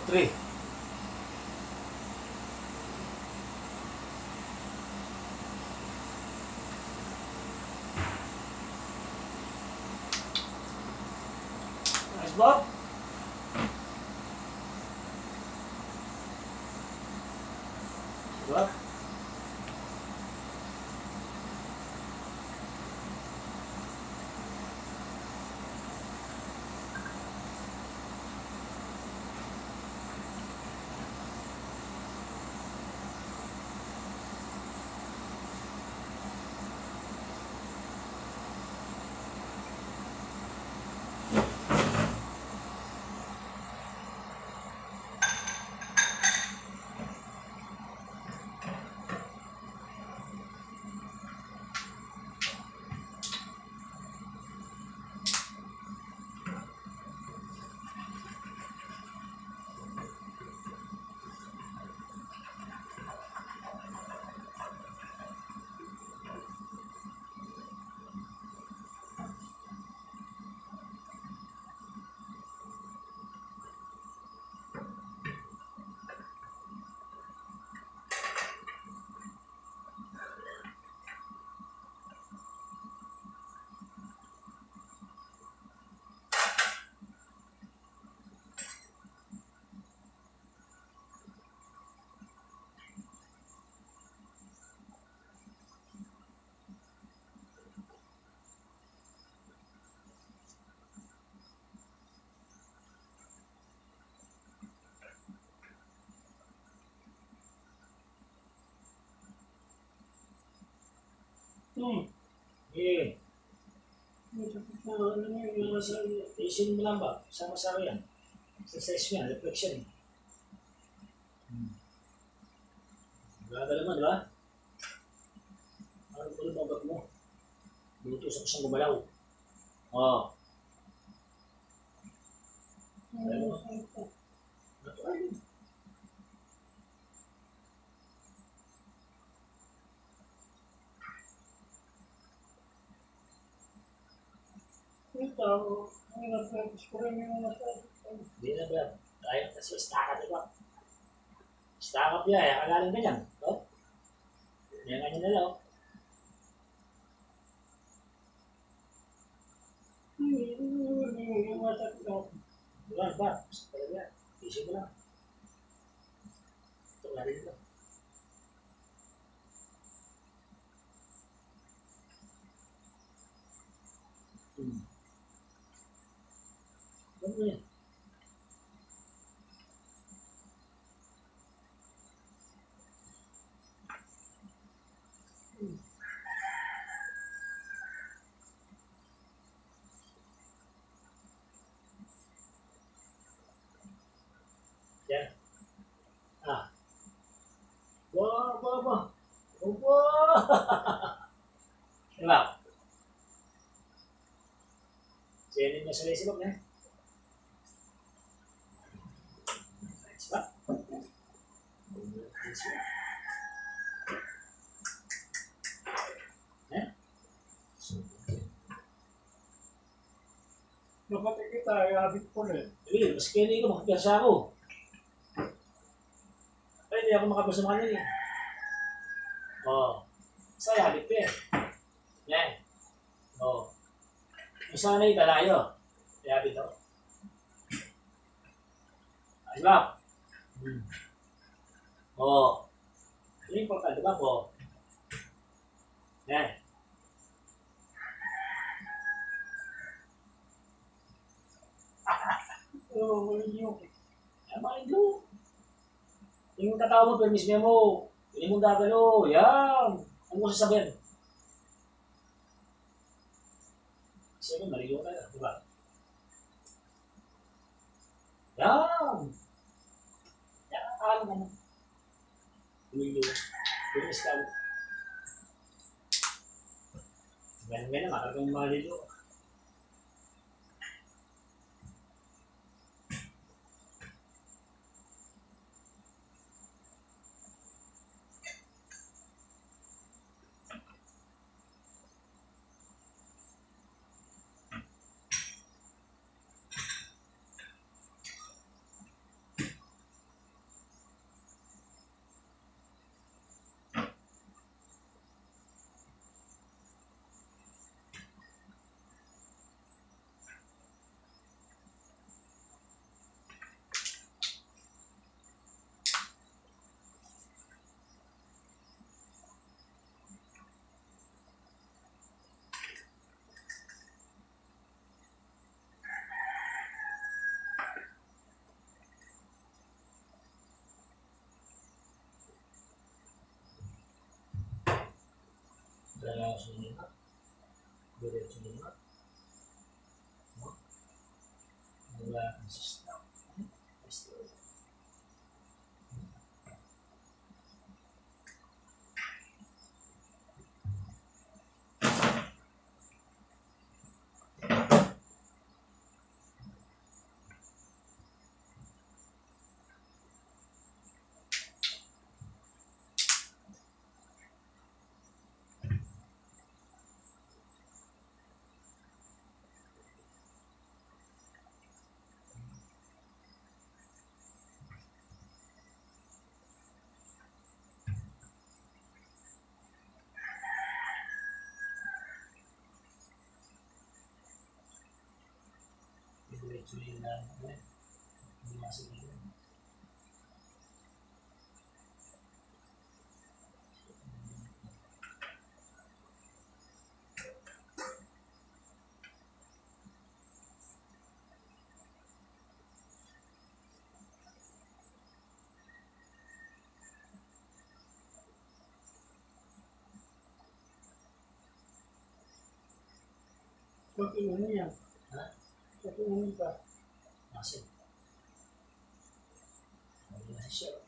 3. Nice block. Block. Okay. Isin mo lang ba? Sama-sama yan. Exercise mo yan, reflection. Gagala naman, di ba? Ano ba bagat mo? Dito sa kusang gumalaw. Oo. Alam mo? Natural yun. Hindi na ba? Kaya kasi stack up, di ba? Stack up yan, kagaling ka dyan. No? Yan kanya nila, oh. Diba, ba? Talaga yan. Isip mo lang. Ito nga rin ito. Ano yan? Yan. Ah. Wah, wah, wah. Wah. Diba? Sinin mo sa lesibok na. Diba? Dapat kita ay habit ko rin. Hindi, mas kaya ko, makapiyasa ako. Ay, hindi ako makapiyasa mga kanyan eh. Oo. Saya, habit ko yan. Yan. Oo. Isa na yung dalayo. Kaya habit ako. Diba? Oo. Ini importante ba po? Yan. Oo, yun. Yan, makinig. Yung katawa mo, permis niya mo. Hindi mo gagano. Yan. Ano mo sasabihin? Kasi mo, maliyo ka na. Diba? Yan. Yan, akala mo na. Maliyo. Permis ka mo. Ganyan-ganyan, makakang maliyo. sunod na. Diretso na. No? Wala kang system. Diretso na. Hindi masig yun. Pag-iwan niya. Ha? Pag-iwan ka. Masig. Hindi na siya.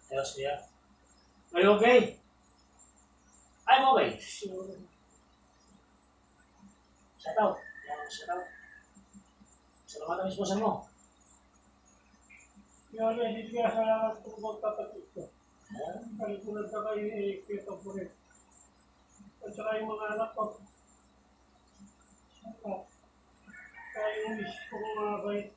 Ayos niya. Are you okay? I'm okay. Shout out. Shout out. Salamat ang esposa mo. Kaya nga, hindi kaya salamat kung magkapatid ko. Ha? Kalipunod ka kayo kita po rin. At saka yung mga anak ko. Kaya yung miss ko kung mga bait.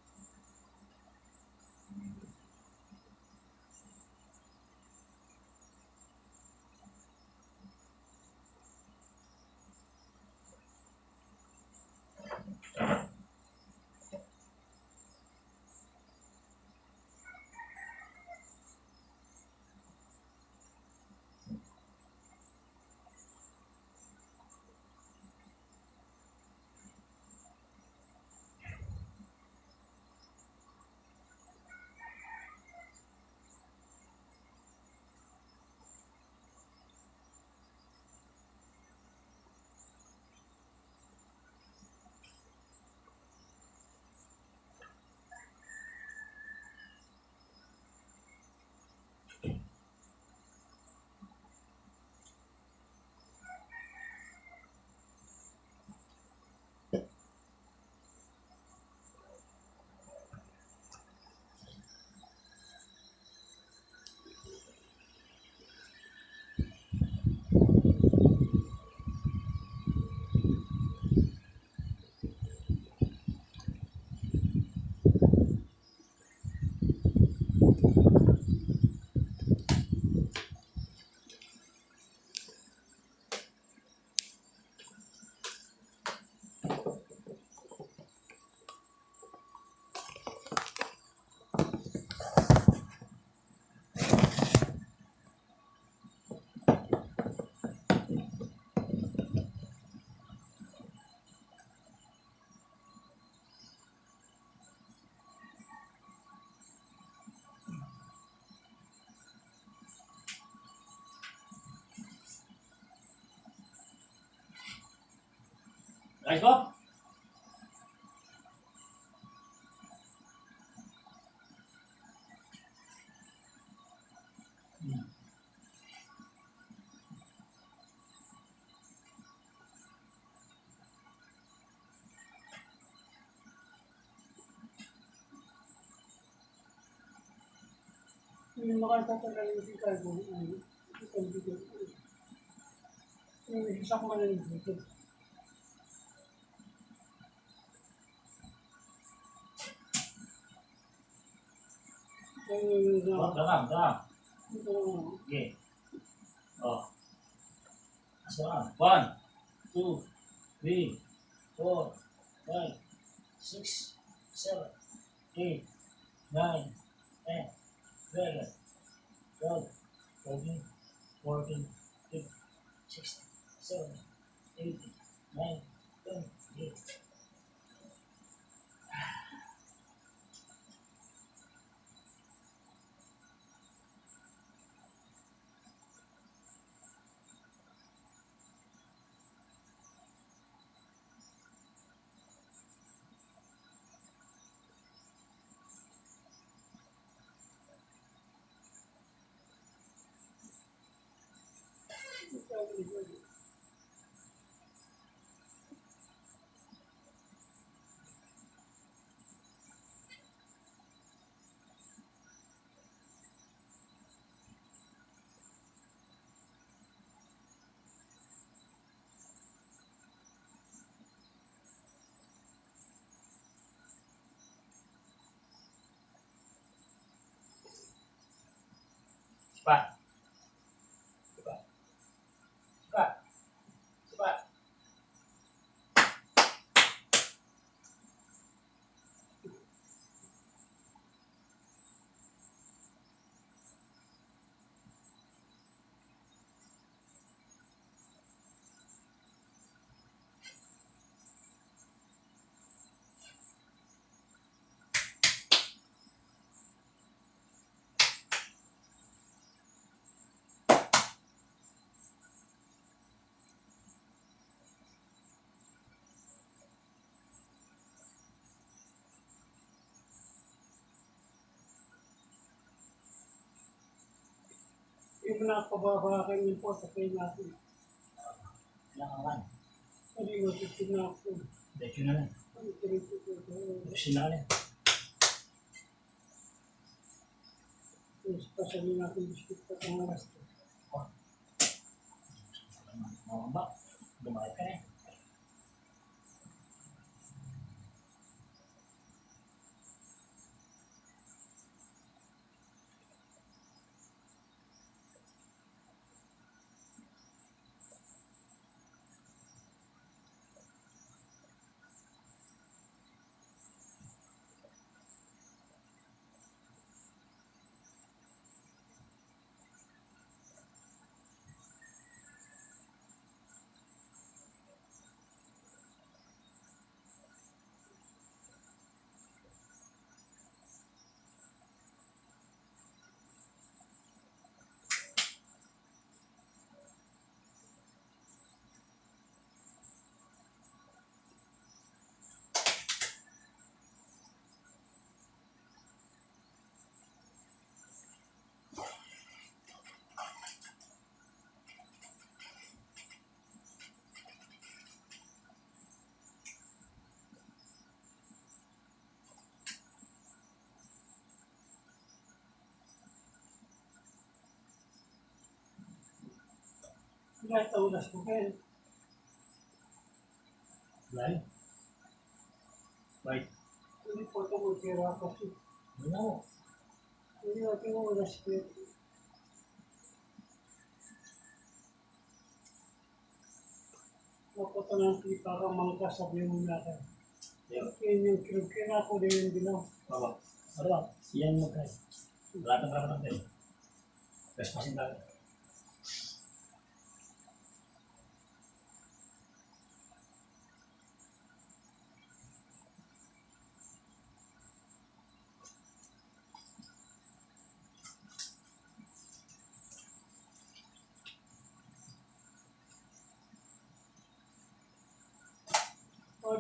Ayos ko? Hmm. Yung makakatagal yung si Carbo, itong video. Yung isa ko na yung video. Oh, daram, daram. Ito, Okay. Oh. So, 1, 2, 3, 4, 5, 6, 7, 8, 9, 10, 11, 12, 13, 14, 15, 16, 17, 18, 19, 20, 8. Cepat. Cepat. Cepat. Cepat. yung nakapababa kayo yung po sa kayo natin. Kailangan kan. Hindi mo titin na ako. Diretso na lang. Ang tirito ko. Ayusin na lang. Tapos pasanin natin biskit pa sa oras. Oh. Mababa. Bumalik ka na eh. Lahat ang oras ko kayo. Lain. Baik. Hindi po ito mo tira kasi. Ano mo? Hindi natin ang oras ko. Mapunta ng pipa ka mangka sabi mo natin. Yo. Yan yung kira ko din yung dilaw. Baba. Ano ba? Yan mo tayo. Wala kang karapan tayo. Trespassing tayo.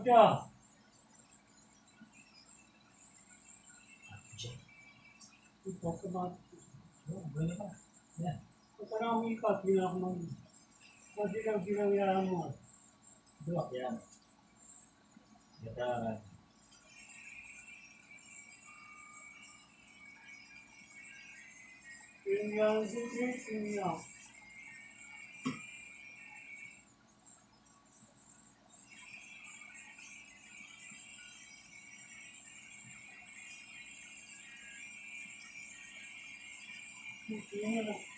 Pagka, ito ka ba? Oh, ganyan ka. Yan. Pagka namin ka, pinakman. Kasi lang sinangyahan mo. Duwak yan. Gataran. Pinang sisi, pinang. Pinang.